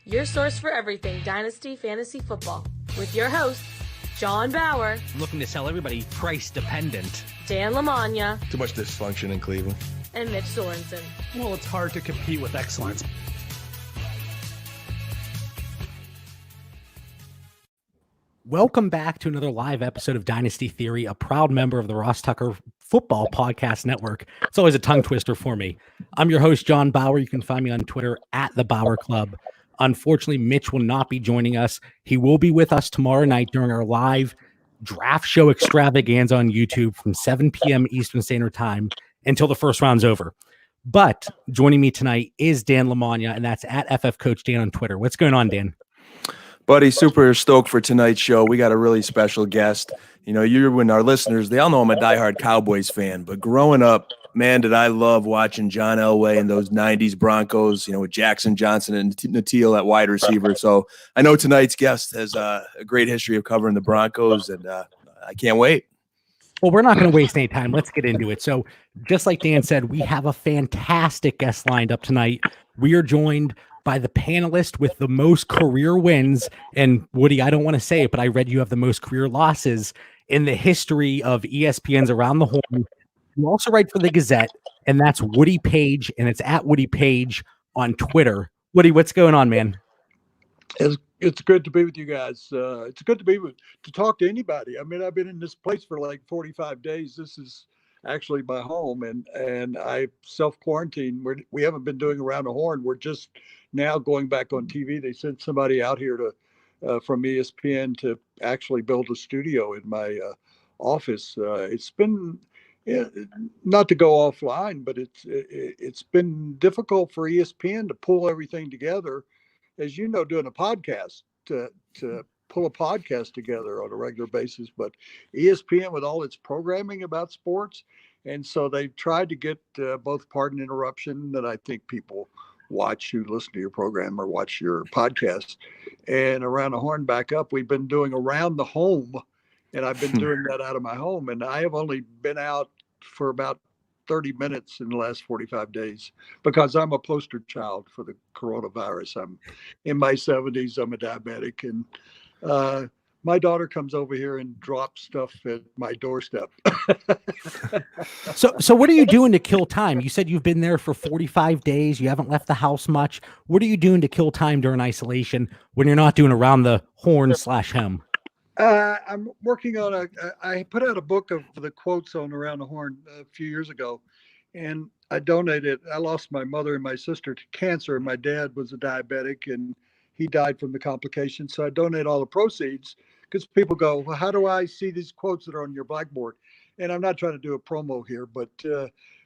your source for everything Dynasty Fantasy Football, with your hosts, John Bauer, looking to sell everybody price dependent, Dan Lamagna, too much dysfunction in Cleveland, and Mitch Sorensen. Well, it's hard to compete with excellence. Welcome back to another live episode of Dynasty Theory, a proud member of the Ross Tucker Football Podcast Network. It's always a tongue twister for me. I'm your host, John Bauer. You can find me on Twitter at the Bauer Club. Unfortunately, Mitch will not be joining us. He will be with us tomorrow night during our live draft show extravaganza on YouTube from 7 p.m. Eastern Standard Time until the first round's over. But joining me tonight is Dan Lamagna, and that's at FF Coach Dan on Twitter. What's going on, Dan? Buddy, super stoked for tonight's show. We got a really special guest. You know, you and our listeners, they all know I'm a diehard Cowboys fan, but growing up, man, did I love watching John Elway and those 90s Broncos, you know, with Jackson Johnson and Natil at wide receiver. So I know tonight's guest has a great history of covering the Broncos, and I can't wait. Well, we're not going to waste any time. Let's get into it. So just like Dan said, we have a fantastic guest lined up tonight. We are joined by the panelist with the most career wins. And Woody, I don't want to say it, but I read you have the most career losses in the history of ESPN's Around the Horn. You also write for the Gazette, and that's Woody Paige, and it's at Woody Paige on Twitter. Woody, what's going on, man? It's good to be with you guys. It's good to talk to anybody. I mean, I've been in this place for like 45 days. This is actually my home, and I self-quarantine. We haven't been doing Around the Horn. We're just now going back on TV. They sent somebody out here from ESPN to actually build a studio in my office. It's been not to go offline, but it's been difficult for ESPN to pull everything together. As you know, doing a podcast to pull a podcast together on a regular basis, but ESPN with all its programming about sports. And so they've tried to get both Pardon Interruption that I think people watch who listen to your program or watch your podcast, and Around the Horn back up. We've been doing Around the Home, and I've been doing that out of my home. And I have only been out for about 30 minutes in the last 45 days because I'm a poster child for the coronavirus. I'm in my 70s. I'm a diabetic, and my daughter comes over here and drops stuff at my doorstep. So what are you doing to kill time? You said you've been there for 45 days. You haven't left the house much. What are you doing to kill time during isolation when you're not doing Around the Horn /Hem? I'm working on I put out a book of the quotes on Around the Horn a few years ago, and I donated. I lost my mother and my sister to cancer, and my dad was a diabetic, and he died from the complications. So I donate all the proceeds because people go, well, how do I see these quotes that are on your blackboard? And I'm not trying to do a promo here, but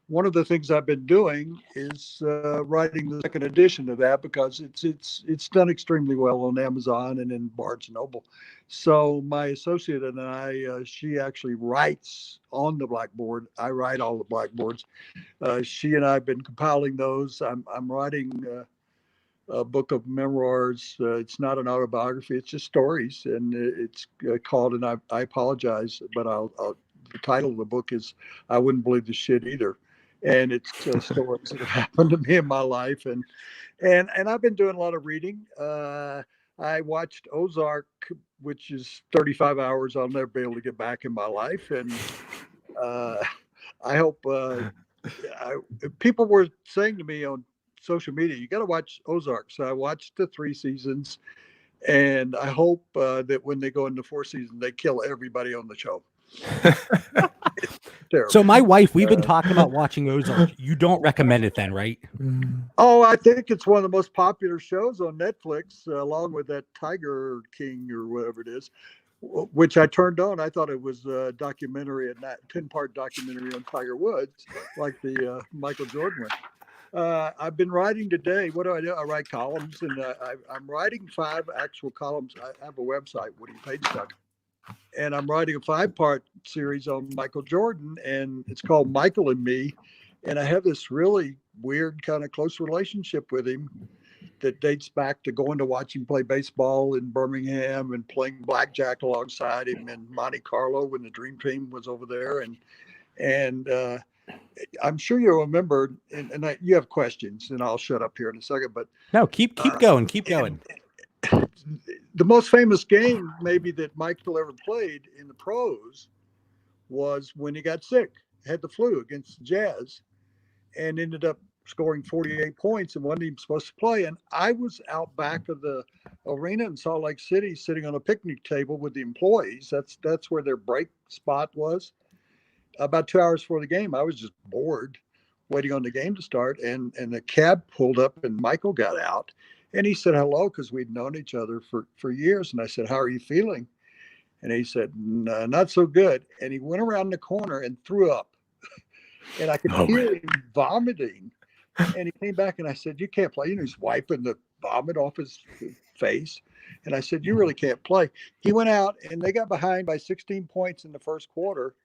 one of the things I've been doing is writing the second edition of that because it's done extremely well on Amazon and in Barnes and Noble. So my associate and I, she actually writes on the blackboard. I write all the blackboards. She and I have been compiling those. I'm writing a book of memoirs. It's not an autobiography. It's just stories, and it's called. And I apologize, but the title of the book is "I Wouldn't Believe the Shit Either," and it's stories that have happened to me in my life. And I've been doing a lot of reading. I watched Ozark, which is 35 hours I'll never be able to get back in my life, and I hope people were saying to me on social media, you got to watch Ozark. So I watched the 3 seasons, and I hope that when they go into 4th season, they kill everybody on the show. So my wife, we've been talking about watching Ozark. You don't recommend it then, right? Oh, I think it's one of the most popular shows on Netflix, along with that Tiger King or whatever it is, which I turned on. I thought it was a documentary, a 10-part documentary on Tiger Woods, like the Michael Jordan one. I've been writing today. What do? I write columns, and I'm writing 5 actual columns. I have a website, WoodyPaige.com, and I'm writing a 5-part series on Michael Jordan, and it's called Michael and Me. And I have this really weird kind of close relationship with him that dates back to going to watch him play baseball in Birmingham and playing blackjack alongside him in Monte Carlo when the Dream Team was over there. And I'm sure you'll remember, and you have questions, and I'll shut up here in a second. But No, keep going, keep going. The most famous game maybe that Michael ever played in the pros was when he got sick, had the flu against the Jazz, and ended up scoring 48 points and wasn't even supposed to play. And I was out back of the arena in Salt Lake City sitting on a picnic table with the employees. That's where their break spot was. About 2 hours before the game, I was just bored waiting on the game to start. And the cab pulled up and Michael got out and he said hello because we'd known each other for years. And I said, "How are you feeling?" And he said, "No, not so good." And he went around the corner and threw up. And I could hear him vomiting. And he came back and I said, "You can't play." He's wiping the vomit off his face. And I said, "You really can't play." He went out and they got behind by 16 points in the first quarter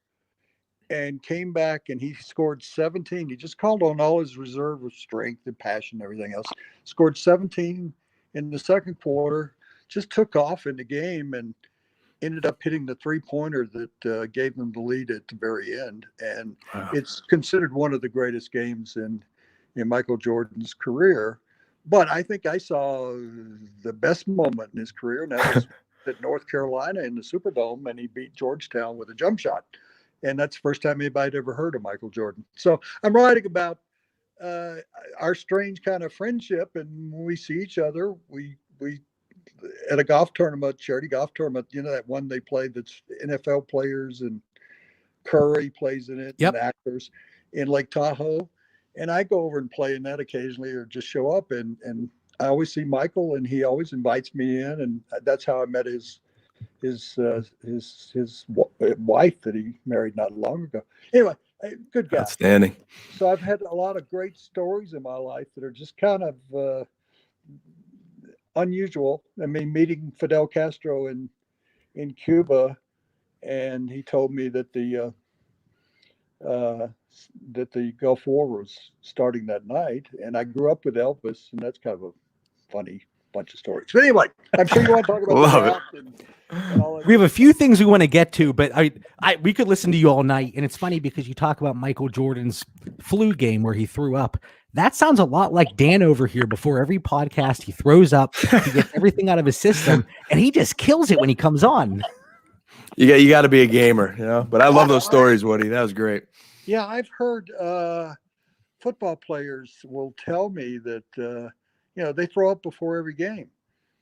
and came back and he scored 17. He just called on all his reserve of strength and passion and everything else. Scored 17 in the second quarter, just took off in the game and ended up hitting the three-pointer that gave them the lead at the very end. And it's considered one of the greatest games in Michael Jordan's career. But I think I saw the best moment in his career, and that was at North Carolina in the Superdome, and he beat Georgetown with a jump shot. And that's the first time anybody had ever heard of Michael Jordan. So I'm writing about our strange kind of friendship, and when we see each other, we at a golf tournament, charity golf tournament, that one they played that's NFL players and Curry plays in it, Yep. and actors in Lake Tahoe. And I go over and play in that occasionally or just show up. And I always see Michael and he always invites me in. And that's how I met his wife that he married not long ago. Anyway, good guy. Outstanding. So I've had a lot of great stories in my life that are just kind of unusual. I mean, meeting Fidel Castro in Cuba, and he told me that the Gulf War was starting that night, and I grew up with Elvis, and that's kind of a funny bunch of stories. But anyway, I'm sure you want to talk about Love the it. draft and all that. We have a few things we want to get to, but we could listen to you all night. And it's funny because you talk about Michael Jordan's flu game where he threw up. That sounds a lot like Dan over here. Before every podcast, he throws up, he gets everything out of his system, and he just kills it when he comes on. You got to be a gamer, But I love those stories, Woody. That was great. Yeah, I've heard football players will tell me that they throw up before every game.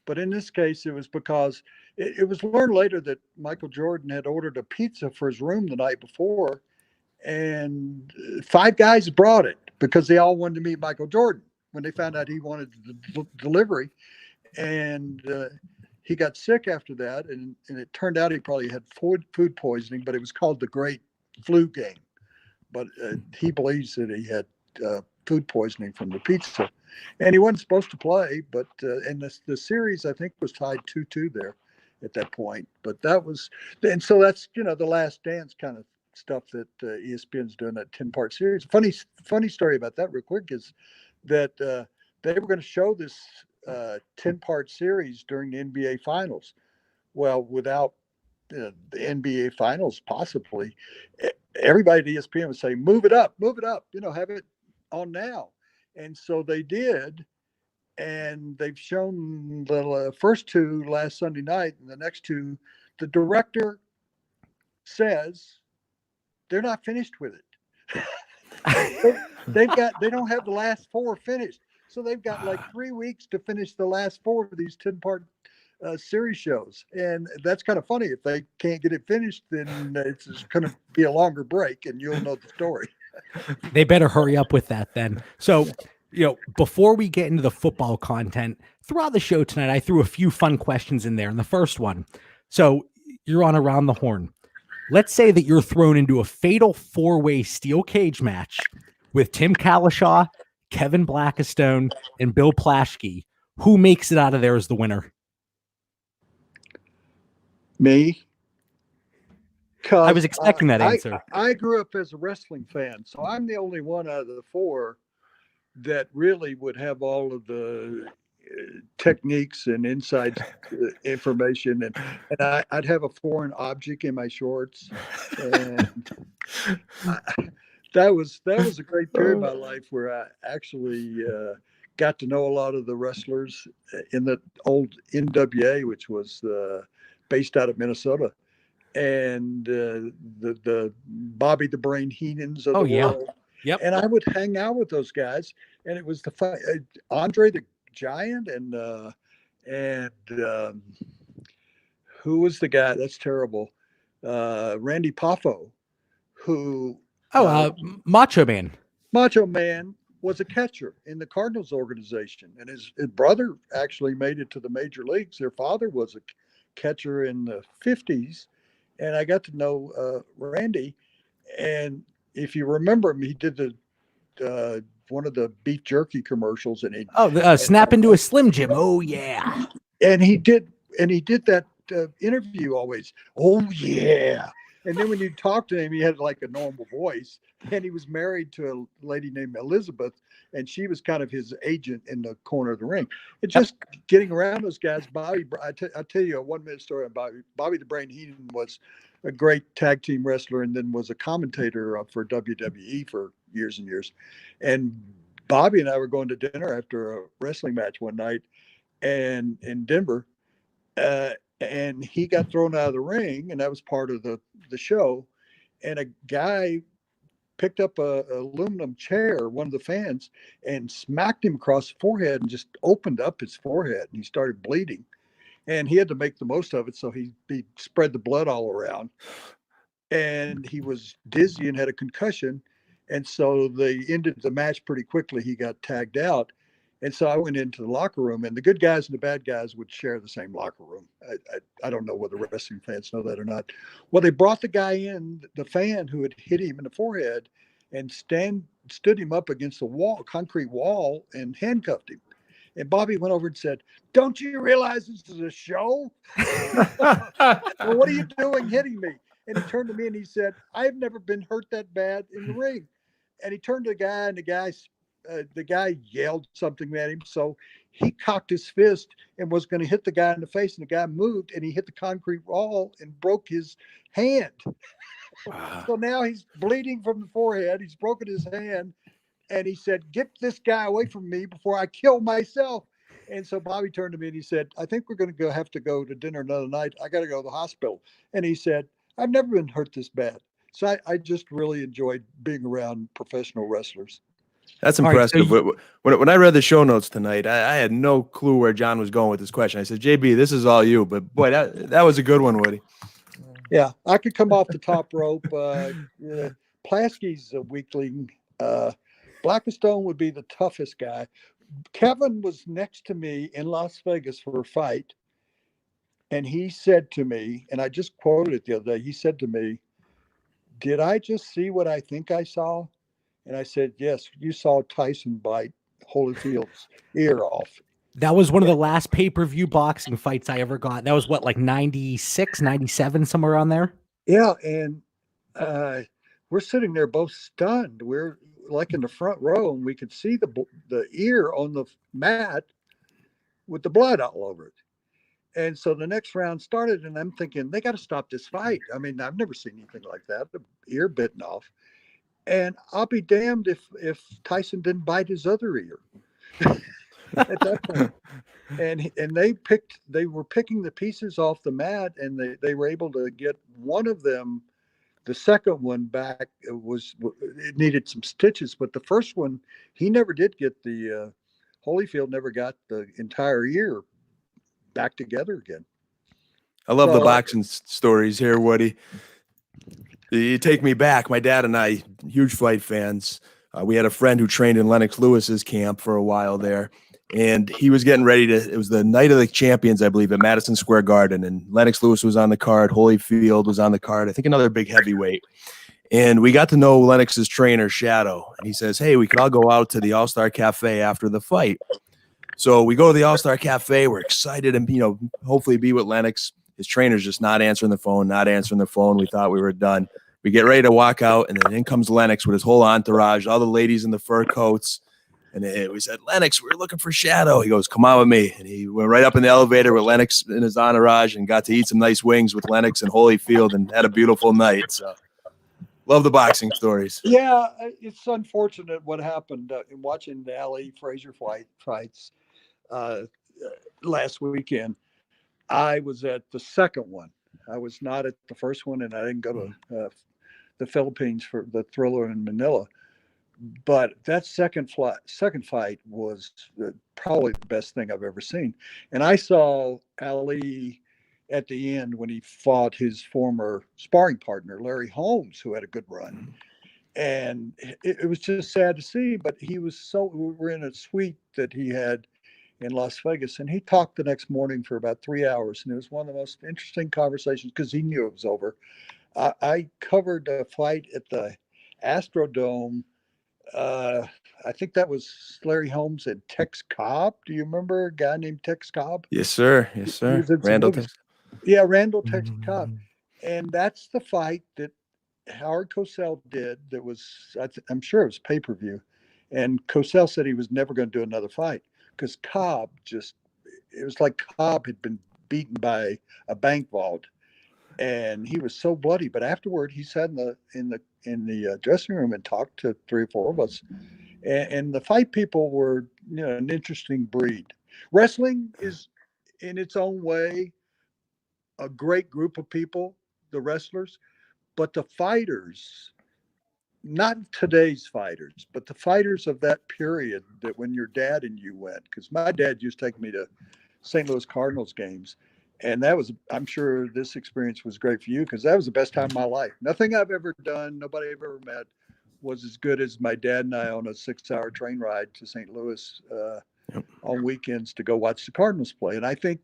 But in this case, it was because it was learned later that Michael Jordan had ordered a pizza for his room the night before, and 5 guys brought it because they all wanted to meet Michael Jordan when they found out he wanted the delivery. And he got sick after that, and it turned out he probably had food poisoning, but it was called the Great Flu Game. But he believes that he had food poisoning from the pizza. And he wasn't supposed to play, but and the series, I think, was tied 2-2 there at that point. But that was, and so that's, the Last Dance kind of stuff that ESPN's doing, that 10-part series. Funny story about that real quick is that they were going to show this 10-part series during the NBA Finals. Well, without the NBA Finals, possibly, everybody at ESPN would say, move it up, have it on now. And so they did, and they've shown the first 2 last Sunday night, and the next 2, the director says they're not finished with it. They don't have the last 4 finished, so they've got like 3 weeks to finish the last 4 of these 10-part series shows, and that's kind of funny. If they can't get it finished, then it's going to be a longer break, and you'll know the story. They better hurry up with that then. So, before we get into the football content, throughout the show tonight, I threw a few fun questions in there. And the first one, so you're on Around the Horn. Let's say that you're thrown into a fatal 4-way steel cage match with Tim Kalishaw, Kevin Blackistone, and Bill Plaschke. Who makes it out of there as the winner? Me. I was expecting that answer. I grew up as a wrestling fan, so I'm the only one out of the 4 that really would have all of the techniques and inside information, and I'd have a foreign object in my shorts, and that was a great period of my life where I actually got to know a lot of the wrestlers in the old NWA, which was based out of Minnesota, and the Bobby the Brain Heenans of Oh, the yeah. world. Yep. And I would hang out with those guys, and it was Andre the Giant and who was the guy? That's terrible. Randy Poffo, who Macho Man. Macho Man was a catcher in the Cardinals organization, and his brother actually made it to the major leagues. Their father was a catcher in the 50s, and I got to know Randy. And if you remember him, he did the one of the beef jerky commercials, and Snap into a Slim Jim. Oh yeah. and he did that interview always. Oh yeah. And then when you talk to him, he had like a normal voice, and he was married to a lady named Elizabeth, and she was kind of his agent in the corner of the ring. And just getting around those guys, Bobby, I'll tell you a 1-minute story on Bobby. Bobby the Brain Heenan was a great tag team wrestler, and then was a commentator for WWE for years and years. And Bobby and I were going to dinner after a wrestling match one night, and in Denver, and he got thrown out of the ring, and that was part of the show. And a guy picked up a aluminum chair, one of the fans, and smacked him across the forehead and just opened up his forehead, and he started bleeding. And he had to make the most of it, so he spread the blood all around. And he was dizzy and had a concussion. And so they ended the match pretty quickly. He got tagged out. And so I went into the locker room, and the good guys and the bad guys would share the same locker room. I don't know whether wrestling fans know that or not. Well, they brought the guy in, the fan who had hit him in the forehead, and stood him up against the wall, concrete wall, and handcuffed him. And Bobby went over and said, "Don't you realize this is a show? Well, what are you doing hitting me?" And he turned to me and he said, "I've never been hurt that bad in the ring." And he turned to the guy, and the guy yelled something at him. So he cocked his fist and was going to hit the guy in the face, and the guy moved, and he hit the concrete wall and broke his hand. Wow. So now he's bleeding from the forehead. He's broken his hand. And he said, "Get this guy away from me before I kill myself." And so Bobby turned to me and he said, "I think we're going to have to go to dinner another night. I got to go to the hospital." And he said, "I've never been hurt this bad." So I just really enjoyed being around professional wrestlers. That's impressive. Right, so when I read the show notes tonight, I had no clue where John was going with this question. I said, "JB, this is all you." But boy, that was a good one, Woody. Yeah, I could come off the top rope. Plasky's a weakling. Blackstone would be the toughest guy. Kevin was next to me in Las Vegas for a fight. And he said to me, and I just quoted it the other day, he said to me, "Did I just see what I think I saw?" And I said, "Yes, you saw Tyson bite Holyfield's ear off." That was one of the last pay-per-view boxing fights I ever got. That was what, like 96, 97, somewhere on there? Yeah. And we're sitting there both stunned. We're like in the front row, and we could see the ear on the mat with the blood all over it. And so the next round started, and I'm thinking, they got to stop this fight. I mean, I've never seen anything like that, the ear bitten off. And I'll be damned if Tyson didn't bite his other ear at that point. And they were picking the pieces off the mat, and they were able to get one of them. The second one back, it needed some stitches, but the first one, he never did get Holyfield never got the entire ear back together again. I love the boxing stories here, Woody. You take me back. My dad and I, huge fight fans. We had a friend who trained in Lennox Lewis's camp for a while there, and he was getting ready it was the night of the champions, I believe, at Madison Square Garden, and Lennox Lewis was on the card. Holyfield was on the card. I think another big heavyweight. And we got to know Lennox's trainer, Shadow, and he says, "Hey, we could all go out to the All-Star Cafe after the fight." So we go to the All-Star Cafe. We're excited and, hopefully be with Lennox. His trainer's just not answering the phone. We thought we were done. We get ready to walk out, and then in comes Lennox with his whole entourage, all the ladies in the fur coats. And we said, "Lennox, we're looking for Shadow." He goes, "Come on with me." And he went right up in the elevator with Lennox in his entourage and got to eat some nice wings with Lennox and Holyfield and had a beautiful night. So Love the boxing stories. Yeah, it's unfortunate what happened in watching the Ali Frazier fights uh, last weekend. I was at the second one. I was not at the first one, and I didn't go to the Philippines for the Thriller in Manila. But that second fight was probably the best thing I've ever seen. And I saw Ali at the end when he fought his former sparring partner, Larry Holmes, who had a good run. And it was just sad to see, but he was we were in a suite that he had in Las Vegas, and he talked the next morning for about 3 hours. And it was one of the most interesting conversations because he knew it was over. I covered a fight at the Astrodome. uh, I think that was Larry Holmes and Tex Cobb. Do you remember a guy named Tex Cobb? Yes, sir. Yes, He sir. was in some Randall movies. Tex. Yeah, Randall Tex Cobb. And that's the fight that Howard Cosell did. That was, I'm sure it was pay-per-view. And Cosell said he was never going to do another fight because Cobb it was like Cobb had been beaten by a bank vault, and he was so bloody. But afterward, he sat in the dressing room and talked to three or four of us. And the fight people were, an interesting breed. Wrestling is, in its own way, a great group of people, the wrestlers, but the fighters, not today's fighters, but the fighters of that period, that when your dad and you went, because my dad used to take me to St. Louis Cardinals games. And that was, I'm sure this experience was great for you because that was the best time of my life. Nothing I've ever done, nobody I've ever met was as good as my dad and I on a 6-hour train ride to St. Louis on weekends to go watch the Cardinals play. And I think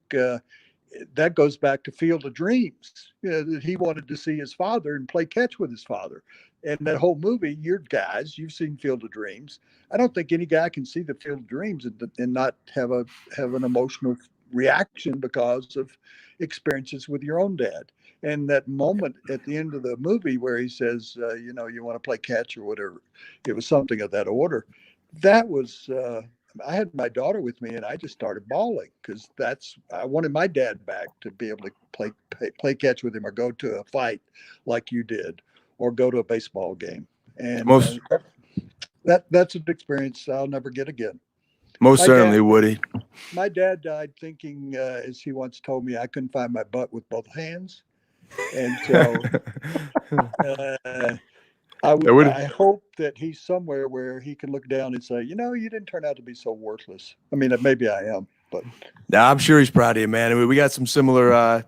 that goes back to Field of Dreams, that he wanted to see his father and play catch with his father. And that whole movie, you've seen Field of Dreams. I don't think any guy can see the Field of Dreams and not have an emotional reaction because of experiences with your own dad. And that moment at the end of the movie where he says, you want to play catch or whatever, it was something of that order. That was, I had my daughter with me and I just started bawling because I wanted my dad back to be able to play catch with him or go to a fight like you did or go to a baseball game. And Most that's an experience I'll never get again. most My certainly, dad, Woody. my dad died thinking, as he once told me, I couldn't find my butt with both hands. And so uh, That would I hope that he's somewhere where he can look down and say, you didn't turn out to be so worthless. I mean, maybe I am, but Now, I'm sure he's proud of you, man. I mean, we got some similar,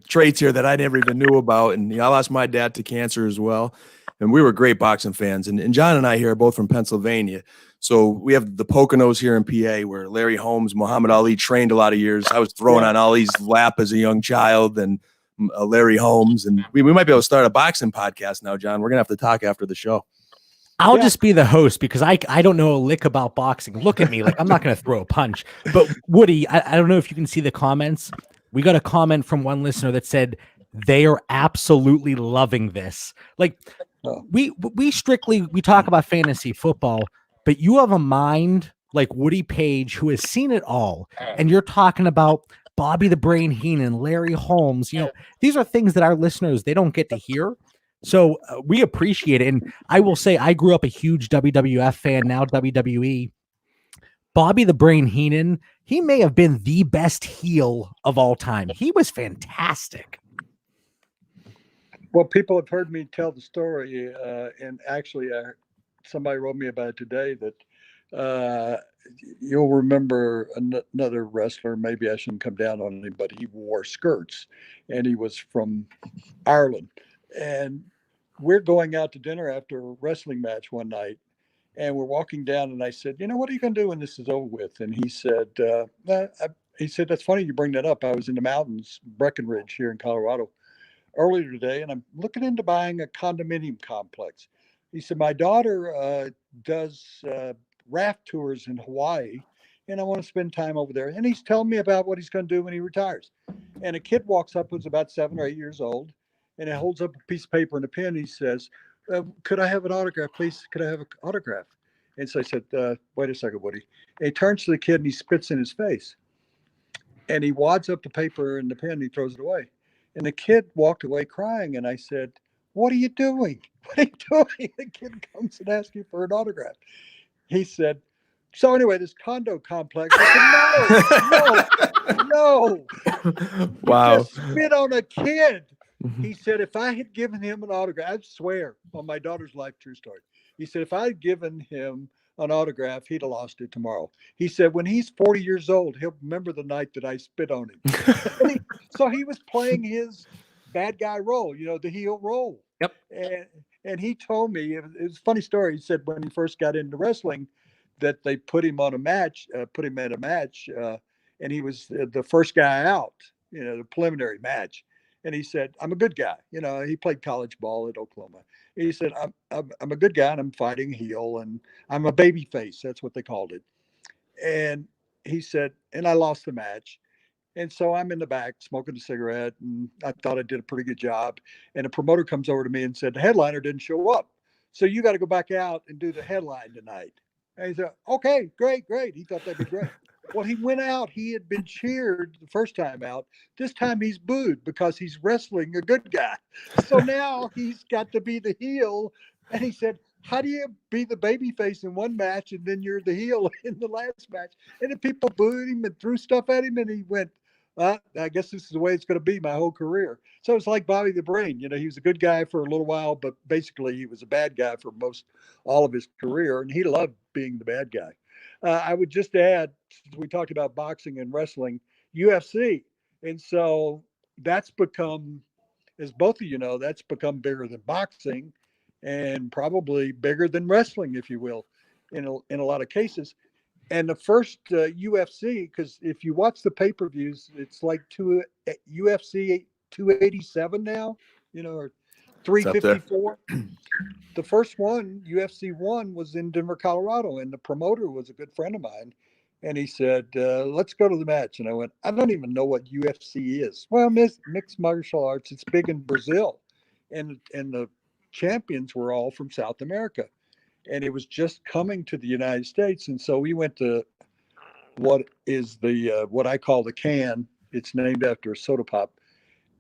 traits here that I never even knew about. And I lost my dad to cancer as well. And we were great boxing fans. And John and I here are both from Pennsylvania. So we have the Poconos here in PA where Larry Holmes, Muhammad Ali trained a lot of years. I was thrown on Ali's lap as a young child and Larry Holmes. And we might be able to start a boxing podcast now, John. We're going to have to talk after the show. I'll just be the host because I don't know a lick about boxing. Look at me like I'm not going to throw a punch. But Woody, I don't know if you can see the comments. We got a comment from one listener that said they are absolutely loving this. Like we talk about fantasy football, but you have a mind like Woody Paige who has seen it all. And you're talking about Bobby the Brain Heenan, Larry Holmes. These are things that our listeners, they don't get to hear. So we appreciate it. And I will say I grew up a huge WWF fan, now WWE. Bobby the Brain Heenan, he may have been the best heel of all time. He was fantastic. Well, people have heard me tell the story, and actually, somebody wrote me about it today that you'll remember another wrestler. Maybe I shouldn't come down on him, but he wore skirts, and he was from Ireland. And we're going out to dinner after a wrestling match one night, and we're walking down, and I said, what are you going to do when this is over with? And he said, that's funny you bring that up. I was in the mountains, Breckenridge here in Colorado earlier today, and I'm looking into buying a condominium complex. He said, my daughter does raft tours in Hawaii, and I want to spend time over there. And he's telling me about what he's going to do when he retires. And a kid walks up who's about 7 or 8 years old, and he holds up a piece of paper and a pen. He says, could I have an autograph, please? Could I have an autograph? And so I said, wait a second, Woody. And he turns to the kid and he spits in his face. And he wads up the paper and the pen and he throws it away. And the kid walked away crying. And I said, "What are you doing? What are you doing?" The kid comes and asks you for an autograph. He said, "So anyway, this condo complex." I said, "No, no, no. You Wow. just spit on a kid." Mhm. He said, "If I had given him an autograph, I swear on my daughter's life, true story." He said, "If I had given him an autograph, he'd have lost it tomorrow." He said, "When he's 40 years old, he'll remember the night that I spit on him." So he was playing his bad guy role, the heel role. Yep. And he told me it was a funny story. He said when he first got into wrestling, that they put him on a match, put him in a match, and he was the first guy out, the preliminary match. And he said, "I'm a good guy." He played college ball at Oklahoma. And he said, I'm a good guy and I'm fighting heel and I'm a baby face. That's what they called it. And he said, and I lost the match. And so I'm in the back smoking a cigarette, and I thought I did a pretty good job. And a promoter comes over to me and said, "The headliner didn't show up. So you got to go back out and do the headline tonight." And he said, "Okay, great, great." He thought that'd be great. Well, he went out. He had been cheered the first time out. This time he's booed because he's wrestling a good guy. So now he's got to be the heel. And he said, "How do you be the baby face in one match and then you're the heel in the last match?" And then people booed him and threw stuff at him. And he went, "I guess this is the way it's going to be my whole career." So it's like Bobby the Brain. He was a good guy for a little while, but basically he was a bad guy for most all of his career, and he loved being the bad guy. I would just add, since we talked about boxing and wrestling, UFC, and so that's become, as both of you know, that's become bigger than boxing, and probably bigger than wrestling, if you will, in a lot of cases. And the first UFC, because if you watch the pay-per-views, it's like UFC 287 now, or It's up there. 354. The first one, UFC one, was in Denver, Colorado, and the promoter was a good friend of mine. And he said, "Let's go to the match." And I went, "I don't even know what UFC is." "Well, mixed martial arts, it's big in Brazil. And the champions were all from South America. And it was just coming to the United States. And so we went to what is what I call the Can. It's named after a soda pop.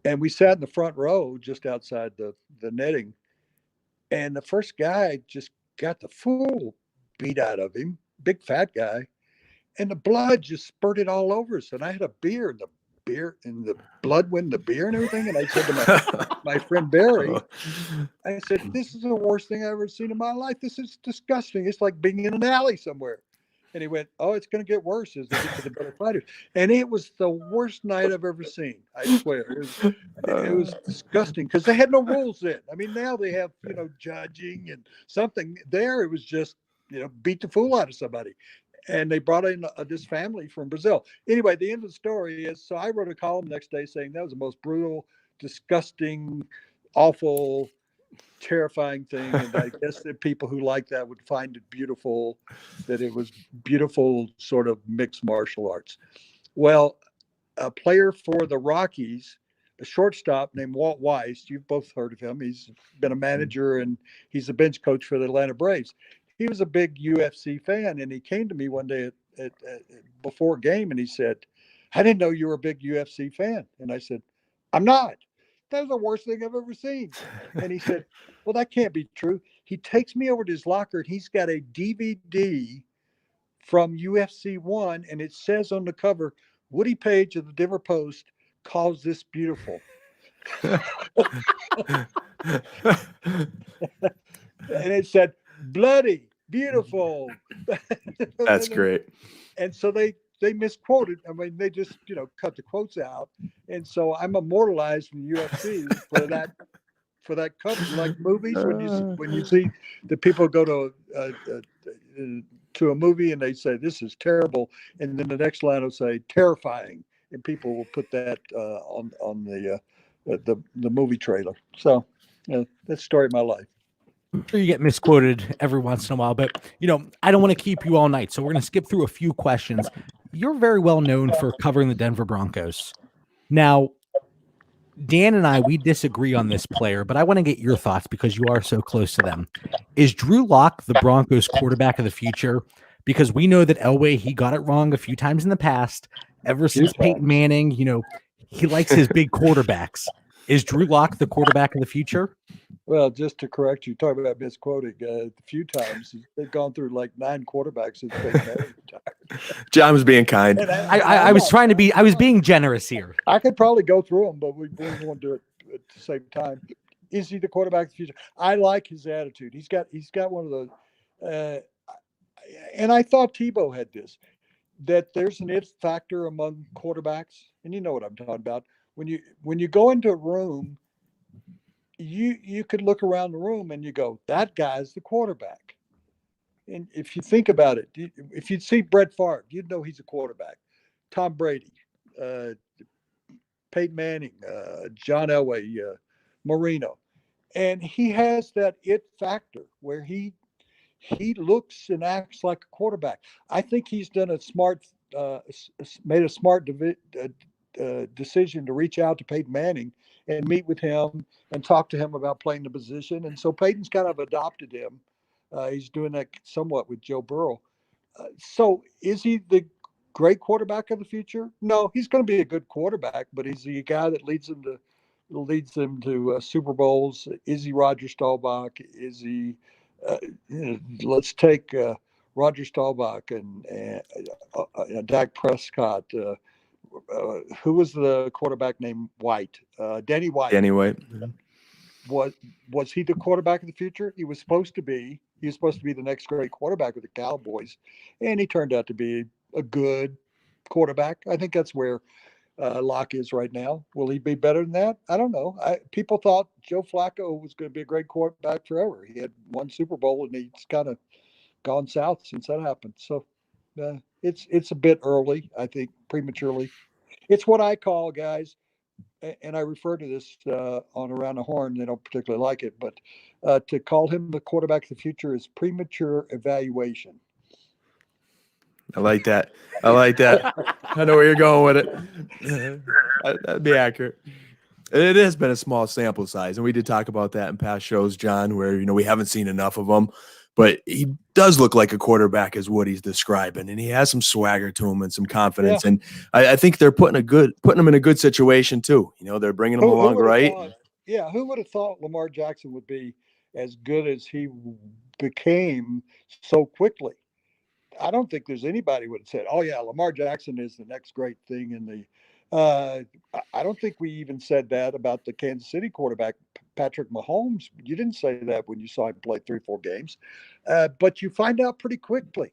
And we sat in the front row just outside the netting. And the first guy just got the fool beat out of him, big fat guy. And the blood just spurted all over us. And I had a beer, and the blood went in the beer and everything. And I said to my friend Barry, I said, "This is the worst thing I've ever seen in my life. This is disgusting. It's like being in an alley somewhere." And he went, "Oh, it's going to get worse as they get to the better fighters." And it was the worst night I've ever seen. I swear. It was disgusting because they had no rules then. I mean, now they have, judging and something. There, it was just, beat the fool out of somebody. And they brought in this family from Brazil. Anyway, the end of the story is, so I wrote a column the next day saying that was the most brutal, disgusting, awful, terrifying thing. And I guess that people who like that would find it beautiful, that it was beautiful sort of mixed martial arts. Well, a player for the Rockies, a shortstop named Walt Weiss, you've both heard of him. He's been a manager and he's a bench coach for the Atlanta Braves. He was a big UFC fan, and he came to me one day before a game, and he said, "I didn't know you were a big UFC fan." And I said, "I'm not. That was the worst thing I've ever seen." And he said, "Well, that can't be true." He takes me over to his locker, and he's got a DVD from UFC 1, and it says on the cover, "Woody Paige of the Denver Post calls this beautiful." And it said, "Bloody, beautiful." That's great. And so they misquoted. I mean, they just, cut the quotes out. And so I'm immortalized in UFC for that cover. Like movies, when you see the people go to a movie and they say, "This is terrible," and then the next line will say "terrifying," and people will put that on the movie trailer. So that's the story of my life. I'm sure you get misquoted every once in a while, but I don't want to keep you all night, so we're going to skip through a few questions. You're very well known for covering the Denver Broncos. Now, Dan and we disagree on this player, but I want to get your thoughts because you are so close to them. Is Drew Lock the Broncos quarterback of the future? Because we know that Elway, he got it wrong a few times in the past. Ever since Peyton Manning, he likes his big quarterbacks. Is Drew Lock the quarterback of the future? Well, just to correct you, talking about misquoting a few times. They've gone through like 9 quarterbacks since Peyton Manning retired. John was being kind. And I was trying to be. I was being generous here. I could probably go through them, but we won't do it at the same time. Is he the quarterback of the future? I like his attitude. He's got one of those. And I thought Tebow had this, that there's an it factor among quarterbacks, and you know what I'm talking about. When you go into a room, you could look around the room and you go, that guy's the quarterback. And if you think about it, if you'd see Brett Favre, you'd know he's a quarterback. Tom Brady, Peyton Manning, John Elway, Marino. And he has that it factor where he looks and acts like a quarterback. I think he's done made a smart decision to reach out to Peyton Manning and meet with him and talk to him about playing the position. And so Peyton's kind of adopted him. He's doing that somewhat with Joe Burrow. So is he the great quarterback of the future? No, he's going to be a good quarterback, but is he a guy that leads them to Super Bowls? Is he Roger Staubach? Is he? Let's take Roger Staubach and Dak Prescott. Who was the quarterback named White? Danny White. Danny White. Was he the quarterback of the future? He was supposed to be. He was supposed to be the next great quarterback of the Cowboys, and he turned out to be a good quarterback. I think that's where Locke is right now. Will he be better than that? I don't know. People thought Joe Flacco was going to be a great quarterback forever. He had one Super Bowl, and he's kind of gone south since that happened. So it's a bit early, I think, prematurely. It's what I call, guys, and I refer to this on Around the Horn. They don't particularly like it, but to call him the quarterback of the future is premature evaluation. I like that. I know where you're going with it. That'd be accurate. It has been a small sample size, and we did talk about that in past shows, John, where we haven't seen enough of him. But he does look like a quarterback, is what he's describing, and he has some swagger to him and some confidence. Yeah. And I think they're putting him in a good situation too. They're bringing him along right. Who would have thought Lamar Jackson would be as good as he became so quickly? I don't think there's anybody would have said, "Oh yeah, Lamar Jackson is the next great thing in the." I don't think we even said that about the Kansas City quarterback, Patrick Mahomes. You didn't say that when you saw him play 3-4 games, but you find out pretty quickly.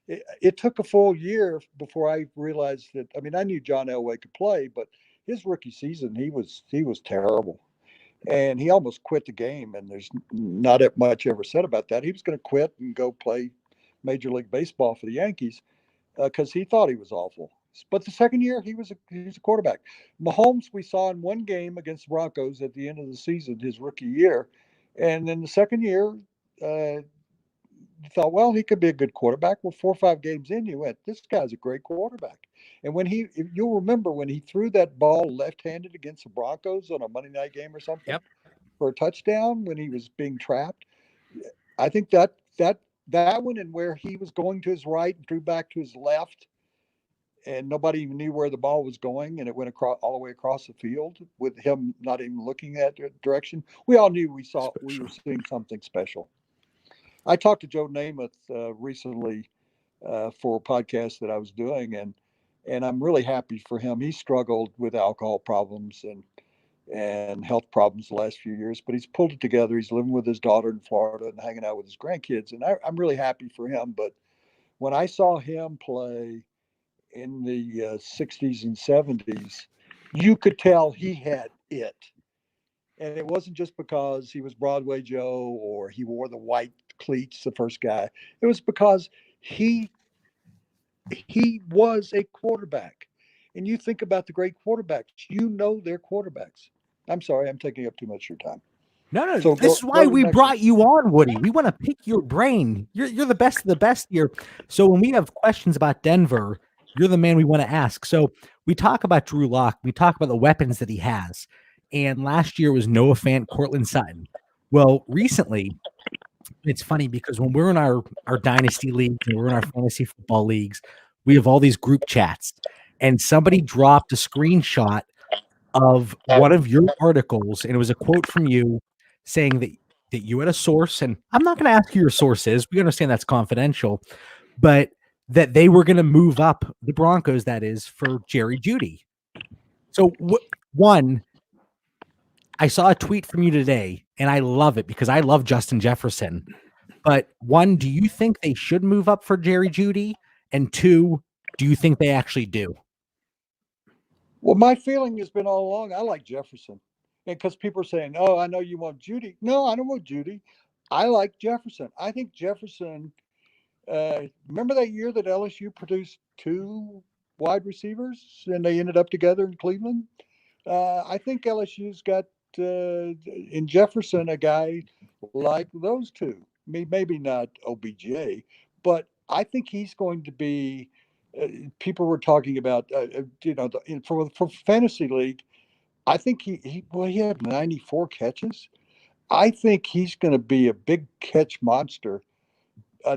It took a full year before I realized that. I mean, I knew John Elway could play, but his rookie season, he was terrible, and he almost quit the game. And there's not much ever said about that. He was going to quit and go play Major League Baseball for the Yankees because he thought he was awful. But the second year, he was a quarterback. Mahomes, we saw in one game against the Broncos at the end of the season, his rookie year. And then the second year, you thought, well, he could be a good quarterback. Well, 4 or 5 games in, you went, this guy's a great quarterback. And if you'll remember when he threw that ball left-handed against the Broncos on a Monday night game or something for a touchdown when he was being trapped, I think that one and where he was going to his right and threw back to his left, and nobody even knew where the ball was going, and it went all the way across the field with him not even looking that direction. We all knew we were seeing something special. I talked to Joe Namath recently for a podcast that I was doing, and I'm really happy for him. He struggled with alcohol problems and health problems the last few years, but he's pulled it together. He's living with his daughter in Florida and hanging out with his grandkids, and I'm really happy for him. But when I saw him play in the 60s and 70s, you could tell he had it. And it wasn't just because he was Broadway Joe or he wore the white cleats, the first guy. It was because he was a quarterback. And you think about the great quarterbacks, they're quarterbacks. I'm sorry, I'm taking up too much of your time. No. So this is why we brought you on, Woody. We want to pick your brain. You're the best of the best here. So when we have questions about Denver, you're the man we want to ask. So we talk about Drew Lock. We talk about the weapons that he has. And last year was Noah Fant, Cortland Sutton. Well, recently, it's funny because when we're in our dynasty leagues and we're in our fantasy football leagues, we have all these group chats. And somebody dropped a screenshot of one of your articles, and it was a quote from you saying that you had a source, and I'm not going to ask who your source is. We understand that's confidential, but that they were going to move up the Broncos, that is, for Jerry Jeudy. So one, I saw a tweet from you today, and I love it because I love Justin Jefferson. But one, do you think they should move up for Jerry Jeudy? And two, do you think they actually do? Well, my feeling has been all along, I like Jefferson. And because people are saying, oh, I know you want Jeudy. No, I don't want Jeudy. I like Jefferson. I think Jefferson, remember that year that LSU produced 2 wide receivers and they ended up together in Cleveland? I think LSU's got in Jefferson a guy like those two. Maybe not OBJ, but I think he's going to be. People were talking about, for fantasy league. I think he had 94 catches. I think he's going to be a big catch monster.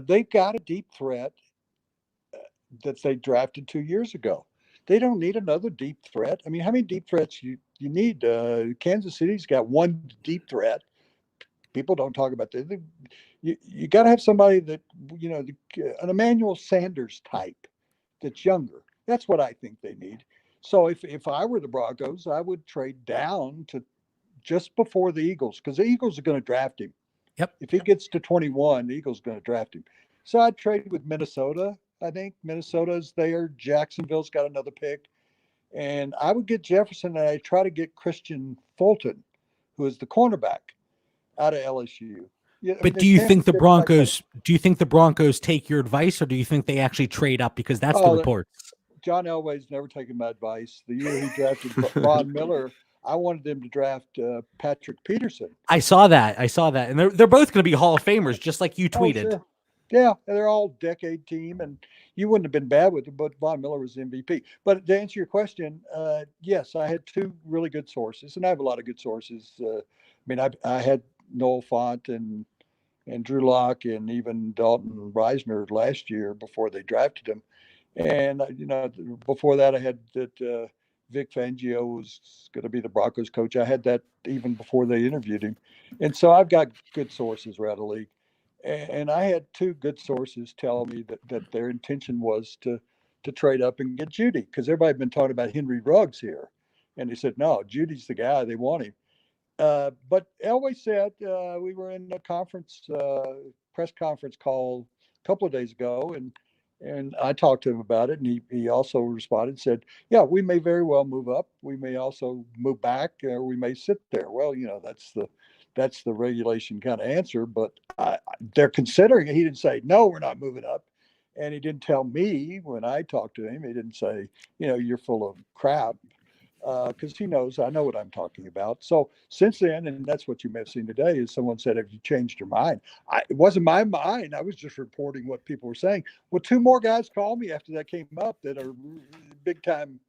They've got a deep threat that they drafted 2 years ago. They don't need another deep threat. I mean, how many deep threats you need? Kansas City's got one deep threat. People don't talk about that. You got to have somebody that, an Emmanuel Sanders type that's younger. That's what I think they need. So if I were the Broncos, I would trade down to just before the Eagles, because the Eagles are going to draft him. Yep. If he gets to 21, the Eagles are going to draft him. So I'd trade with Minnesota. I think Minnesota's there. Jacksonville's got another pick. And I would get Jefferson, and I try to get Christian Fulton, who is the cornerback out of LSU. Yeah, But do you think the Broncos take your advice, or do you think they actually trade up? Because that's the report. John Elway's never taken my advice. The year he drafted Von Miller, I wanted them to draft Patrick Peterson. I saw that, and they're both going to be Hall of Famers, just like you tweeted. Oh, sure. Yeah, they're all decade team, and you wouldn't have been bad with it, but Von Miller was MVP. But to answer your question, yes, I had 2 really good sources, and I have a lot of good sources. I had Noel Font and Drew Lock and even Dalton Reisner last year before they drafted him. And, before that, I had that Vic Fangio was going to be the Broncos coach. I had that even before they interviewed him. And so I've got good sources around the league. And I had 2 good sources tell me that their intention was to trade up and get Jeudy, because everybody had been talking about Henry Ruggs here. And they said, no, Judy's the guy. They want him. But Elway said, we were in a press conference call a couple of days ago, and I talked to him about it, and he also responded and said, yeah, we may very well move up. We may also move back, or we may sit there. Well, that's the regulation kind of answer, but they're considering it. He didn't say, no, we're not moving up. And he didn't tell me when I talked to him. He didn't say, you're full of crap. Because he knows I know what I'm talking about. So since then, and that's what you may have seen today, is someone said, have you changed your mind? It wasn't my mind. I was just reporting what people were saying. Well, 2 more guys called me after that came up that are big time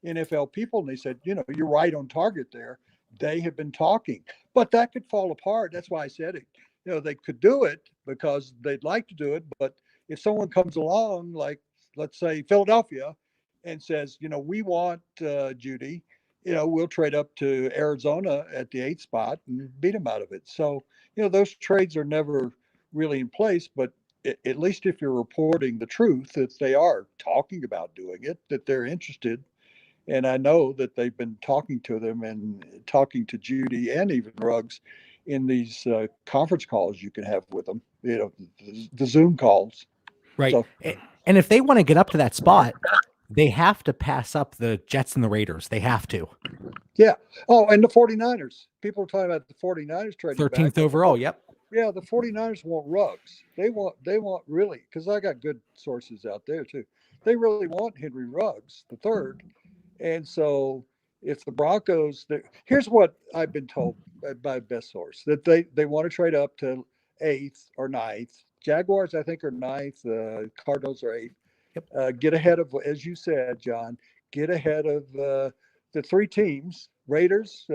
NFL people. And they said, you're right on target there. They have been talking, but that could fall apart. That's why I said it. They could do it because they'd like to do it. But if someone comes along, like, let's say Philadelphia, and says, we want Jeudy, we'll trade up to Arizona at the 8th spot and beat them out of it. So, those trades are never really in place, but at least if you're reporting the truth, that they are talking about doing it, that they're interested. And I know that they've been talking to them and talking to Jeudy and even Ruggs in these conference calls you can have with them, the Zoom calls. Right. So, and if they want to get up to that spot, they have to pass up the Jets and the Raiders. They have to. Yeah. Oh, and the 49ers. People are talking about the 49ers trading 13th back. overall. Yep. Yeah, the 49ers want Ruggs. They want really, because I got good sources out there too. They really want Henry Ruggs, the third. And so if the Broncos, here's what I've been told by best source, that they want to trade up to 8th or 9th. Jaguars, I think, are 9th. Cardinals are 8th. Yep. Get ahead of, as you said, John, get ahead of the 3 teams. Raiders,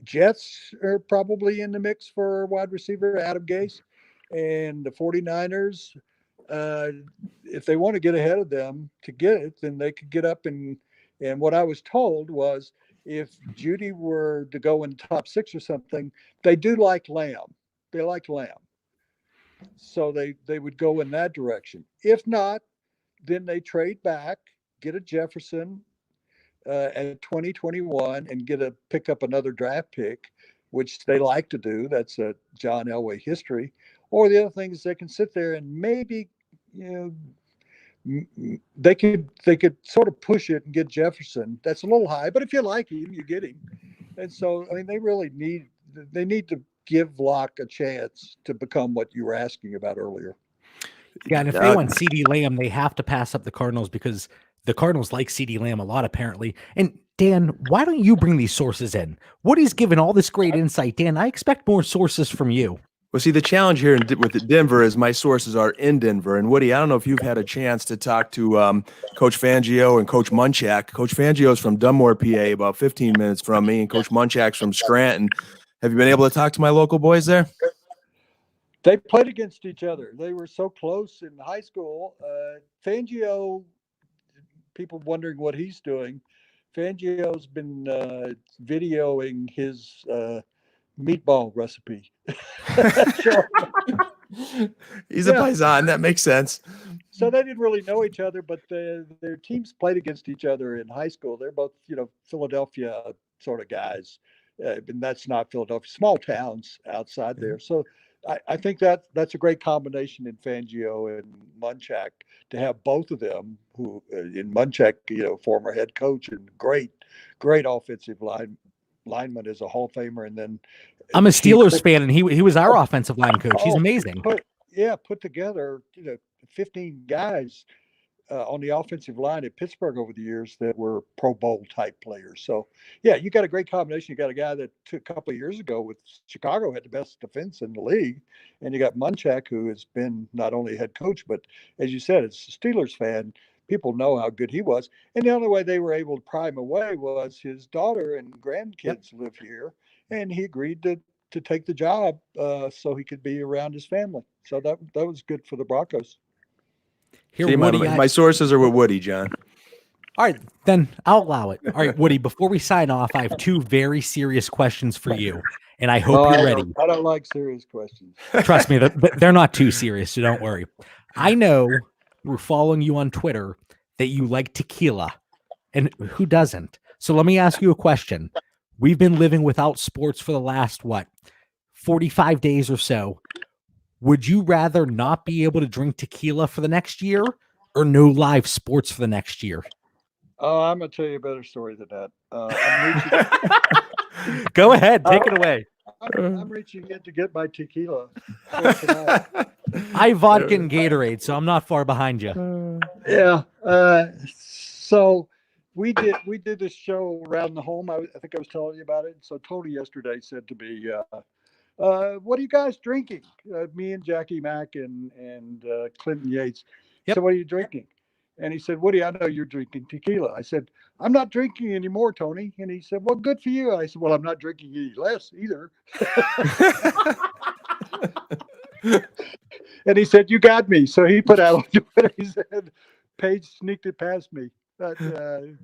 Jets are probably in the mix for wide receiver, Adam Gase, and the 49ers. If they want to get ahead of them to get it, then they could get up and what I was told was if Judy were to go in top 6 or something, they do like Lamb. They like Lamb. So they would go in that direction. If not, then they trade back, get a Jefferson at 2021 and pick up another draft pick, which they like to do. That's a John Elway history. Or the other thing is they can sit there and maybe, they could sort of push it and get Jefferson. That's a little high, but if you like him, you get him. And so, I mean, they need to give Locke a chance to become what you were asking about earlier. Yeah, and if they want CD Lamb, they have to pass up the Cardinals because the Cardinals like CD Lamb a lot, apparently. And Dan, why don't you bring these sources in? Woody's given all this great insight. Dan, I expect more sources from you. Well, see, the challenge here with Denver is my sources are in Denver. And Woody, I don't know if you've had a chance to talk to Coach Fangio and Coach Munchak. Coach Fangio's from Dunmore, PA, about 15 minutes from me, and Coach Munchak's from Scranton. Have you been able to talk to my local boys there? They played against each other. They were so close in high school. Fangio, people wondering what he's doing. Fangio's been videoing his meatball recipe. He's a paisan. That makes sense. So they didn't really know each other, but their teams played against each other in high school. They're both, Philadelphia sort of guys. And that's not Philadelphia, small towns outside there. So I think that's a great combination in Fangio and Munchak to have both of them who in Munchak, former head coach and great offensive lineman is a Hall of Famer. And then I'm a Steelers fan, and he was our offensive line coach. He's amazing. Put together, 15 guys on the offensive line at Pittsburgh over the years that were Pro Bowl type players. So, yeah, you got a great combination. You got a guy that a couple of years ago with Chicago had the best defense in the league. And you got Munchak, who has been not only head coach, but as you said, as a Steelers fan, people know how good he was. And the only way they were able to pry him away was his daughter and grandkids live here. And he agreed to take the job so he could be around his family. So that was good for the Broncos. Here, See, Woody, my sources are with Woody, John. All right, then I'll allow it. All right, Woody, before we sign off, I have two very serious questions for you, and I hope you're ready. I don't like serious questions. Trust me, they're not too serious, so don't worry. I know we're following you on Twitter that you like tequila, and who doesn't? So let me ask you a question. We've been living without sports for the last, 45 days or so. Would you rather not be able to drink tequila for the next year or no live sports for the next year? Oh, I'm going to tell you a better story than that. Go ahead. Take it away. I'm reaching in to get my tequila. I vodka and Gatorade, so I'm not far behind you. Yeah. So we did this show around the home. I think I was telling you about it. So Tony yesterday said to me, what are you guys drinking? Me and Jackie Mack and Clinton Yates. Yep. So what are you drinking? And he said, Woody, I know you're drinking tequila. I said, I'm not drinking anymore, Tony. And he said, well, good for you. I said, well, I'm not drinking any less either. And he said, you got me. So he put out on Twitter, he said, Paige sneaked it past me. That's a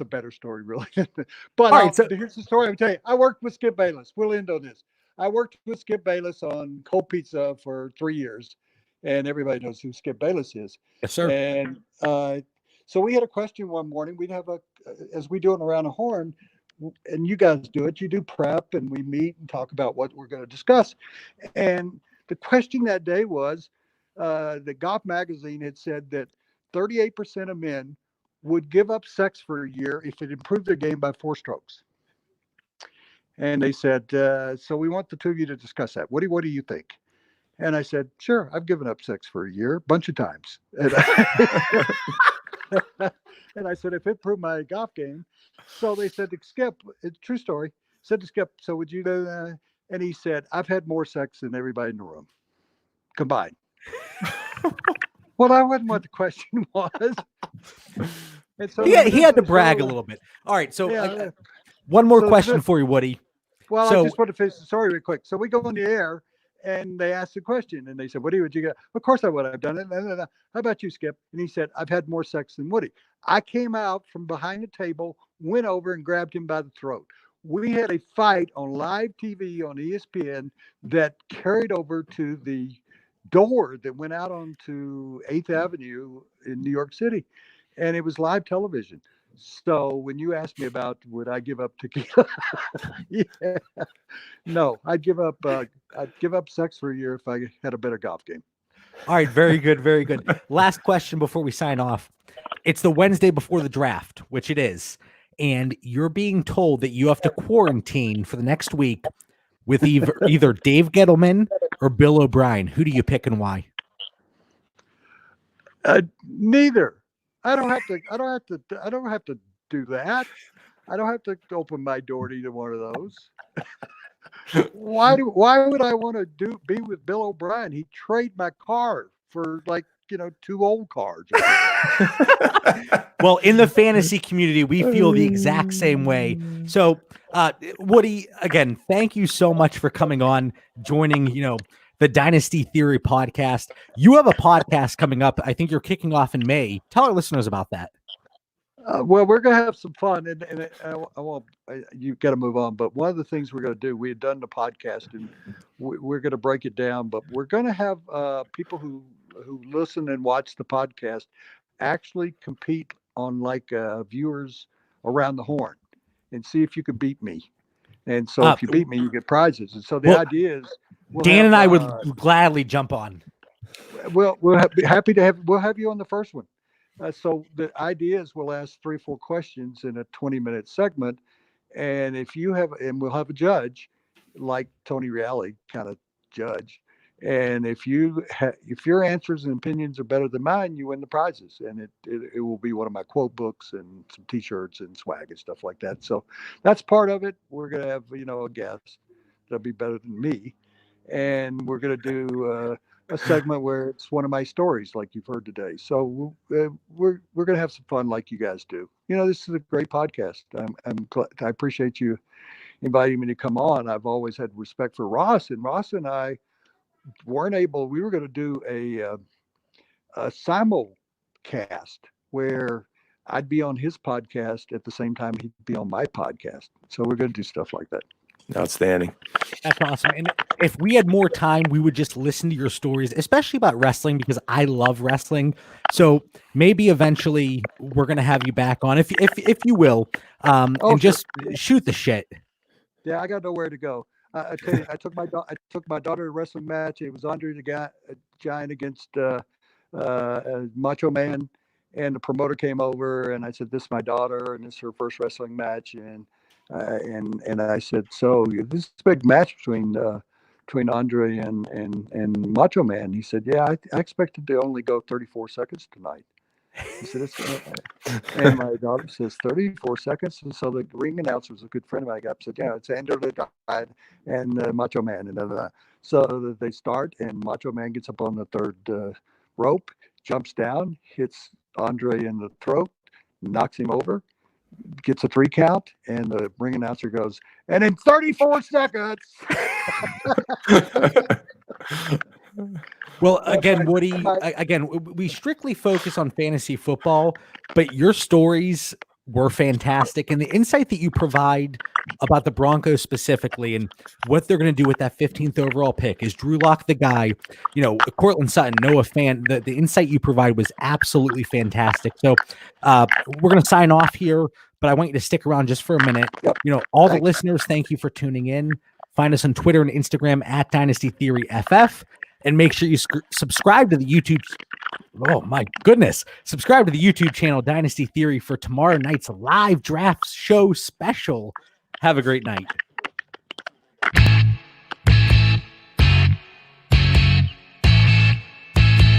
better story, really. But here's the story I'm telling you. I worked with Skip Bayless. We'll end on this. I worked with Skip Bayless on cold pizza for 3 years, and everybody knows who Skip Bayless is. Yes, sir. And so we had a question one morning. We'd have as we do it around a horn, and you guys do it. You do prep, and we meet and talk about what we're going to discuss. And the question that day was, the Golf Magazine had said that 38% of men would give up sex for a year if it improved their game by 4 strokes. And they said, so we want the two of you to discuss that. What do you think? And I said, sure, I've given up sex for a year, a bunch of times. And I said, if it improved my golf game. So they said to Skip, it's a true story, said to Skip, so would you do that? And he said, I've had more sex than everybody in the room combined. Well, that wasn't what the question was. And so he had to brag a little bit. All right, so one more question for you, Woody. Well, I just want to finish the story real quick. So we go on the air, and they asked the question, and they said, Woody, would you get? Of course I would. I've done it. How about you, Skip? And he said, I've had more sex than Woody. I came out from behind the table went over and grabbed him by the throat. We had a fight on live TV on ESPN that carried over to the door that went out onto 8th Avenue in New York City. And it was live television. So when you asked me about would I give up tequila, yeah, no, I'd give up sex for a year if I had a better golf game. All right, very good, very good. Last question before we sign off. It's the Wednesday before the draft, which it is, and you're being told that you have to quarantine for the next week with either Dave Gettleman or Bill O'Brien. Who do you pick and why? Neither. I don't have to do that. I don't have to open my door to either one of those. Why would I want to be with Bill O'Brien? He'd trade my car for 2 old cars. Well, in the fantasy community, we feel the exact same way. So, Woody, again, thank you so much for coming on, joining, the Dynasty Theory podcast. You have a podcast coming up. I think you're kicking off in May. Tell our listeners about that. Well, we're going to have some fun, and you've got to move on. But one of the things we're going to do, we had done the podcast, and we're going to break it down. But we're going to have people who listen and watch the podcast actually compete on viewers around the horn, and see if you can beat me. And so if you beat me, you get prizes. And so the idea is, Dan and I would gladly jump on. We'll be happy to we'll have you on the first one. So the idea is we'll ask 3 or 4 questions in a 20-minute segment. And we'll have a judge like Tony Reale kind of judge. And if your answers and opinions are better than mine, you win the prizes. And it will be one of my quote books and some T-shirts and swag and stuff like that. So that's part of it. We're going to have, a guest that'll be better than me. And we're going to do a segment where it's one of my stories like you've heard today. So we're going to have some fun like you guys do. This is a great podcast. I appreciate you inviting me to come on. I've always had respect for Ross, and Ross and I weren't able. We were going to do a simulcast where I'd be on his podcast at the same time he'd be on my podcast. So we're going to do stuff like that. Outstanding. That's awesome. And if we had more time, we would just listen to your stories, especially about wrestling, because I love wrestling. So maybe eventually we're going to have you back on, if you will, and just shoot the shit. Yeah, I got nowhere to go. I tell you, I took my daughter to a wrestling match. It was Andre the Giant against Macho Man, and the promoter came over, and I said, "This is my daughter, and this is her first wrestling match." And I said, "So this is a big match between Andre and Macho Man." He said, "Yeah, I expected to only go 34 seconds tonight." He said, and my daughter says 34 seconds. And so the ring announcer was a good friend of mine. I said, "Yeah, it's Andre the Giant and Macho Man." And so they start, and Macho Man gets up on the third rope, jumps down, hits Andre in the throat, knocks him over, gets a 3 count, and the ring announcer goes, "And in 34 seconds." Well, again, Woody, we strictly focus on fantasy football, but your stories were fantastic. And the insight that you provide about the Broncos specifically and what they're going to do with that 15th overall pick, is Drew Lock the guy, Cortland Sutton, Noah Fant, the insight you provide was absolutely fantastic. So we're going to sign off here, but I want you to stick around just for a minute. Yep. All the listeners, thank you for tuning in. Find us on Twitter and Instagram at Dynasty Theory FF. And make sure you subscribe to the YouTube. Oh my goodness. Subscribe to the YouTube channel Dynasty Theory for tomorrow night's live draft show special. Have a great night.